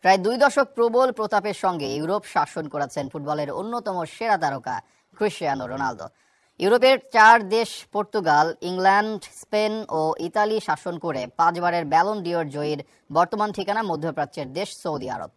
প্রায় 2 দশক প্রবল প্রতাপের সঙ্গে ইউরোপ শাসন করেছেন ফুটবলের অন্যতম সেরা তারকা ক্রিস্টিয়ানো রোনালদো। ইউরোপের 4 দেশ পর্তুগাল, ইংল্যান্ড, স্পেন ও ইতালি শাসন করে 5 বারের ব্যালন ডিওর জয়ীর বর্তমান ঠিকানা মধ্যপ্রাচ্যের দেশ সৌদি আরব।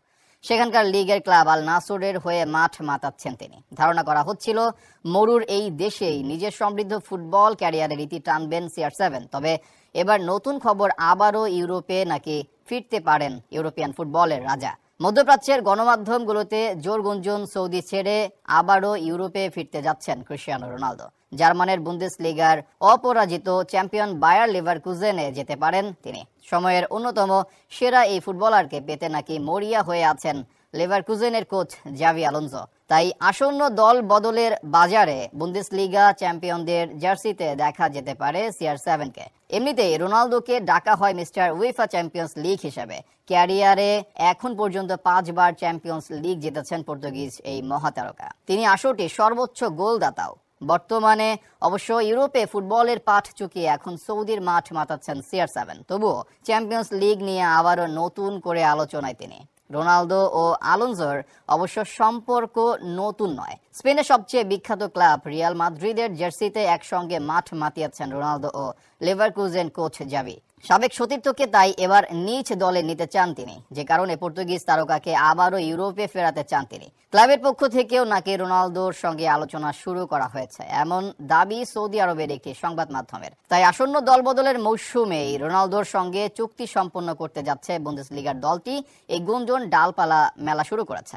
সেখানকার লিগের ক্লাব আল নাসরের হয়ে মাঠ মাতাচ্ছেন তিনি। ধারণা করা হচ্ছিল মরুর এই দেশেই নিজের সমৃদ্ধ ফুটবল ক্যারিয়ারের ইতি টানবেন CR7। তবে এবার নতুন খবর, আবারও ইউরোপে নাকি ফিরতে পারেন ইউরোপিয়ান ফুটবলের রাজা। মধ্যপ্রাচ্যের গণমাধ্যমগুলোতে জোর গুঞ্জন সৌদি ছেড়ে আবারও ইউরোপে ফিরতে যাচ্ছেন ক্রিস্টিয়ানো রোনালদো। জার্মানের বুন্দেসলিগার অপরাজিত চ্যাম্পিয়ন বায়ার লেভারকুজেনে যেতে পারেন তিনি। সময়ের অন্যতম সেরা এই ফুটবলারকে পেতে নাকি মরিয়া হয়ে আছেন লেভারকুজেনের কোচ জাভি আলোনসো। তাই আসন্ন দল বদলের বাজারে বুন্দেসলিগা চ্যাম্পিয়নদের জার্সিতে দেখা যেতে পারে CR7-কে। এমনিতেই রোনালদোকে ডাকা হয় মিস্টার উয়েফা চ্যাম্পিয়ন্স লিগ হিসেবে। ক্যারিয়ারে এখন পর্যন্ত 5 বার চ্যাম্পিয়ন্স লিগ জিতেছেন পর্তুগিজ এই মহাতারকা। তিনি আসরটির সর্বোচ্চ গোলদাতাও। বর্তমানে অবশ্য ইউরোপে ফুটবলের পাঠ চুকিয়ে এখন সৌদির মাঠ মাতাচ্ছেন CR7। তবুও চ্যাম্পিয়ন্স লিগ নিয়ে আবারও নতুন করে আলোচনায় তিনি। রোনালদো ও আলোনসোর অবশ্য সম্পর্ক নতুন নয়। স্পেনের সবচেয়ে বিখ্যাত ক্লাব রিয়াল মাদ্রিদের জার্সিতে একসঙ্গে মাঠ মাতিয়েছেন রোনালদো ও লেভারকুজেন কোচ জাভি। সাবেক সতীর্থকে তাই এবার নিজ দলে নিতে চান তিনি, যে কারণে পর্তুগিজ তারকাকে আবারও ইউরোপে ফেরাতে চান তিনি। ক্লাবের পক্ষ থেকেও নাকি রোনালদোর সঙ্গে আলোচনা শুরু করা হয়েছে, এমন দাবি সৌদি আরবের একটি সংবাদ মাধ্যমের। তাই আসন্ন দলবদলের মৌসুমেই রোনালদোর সঙ্গে চুক্তি সম্পন্ন করতে যাচ্ছে বুন্দেসলিগার দলটি। এই গুঞ্জন ডালপালা মেলা শুরু করেছে।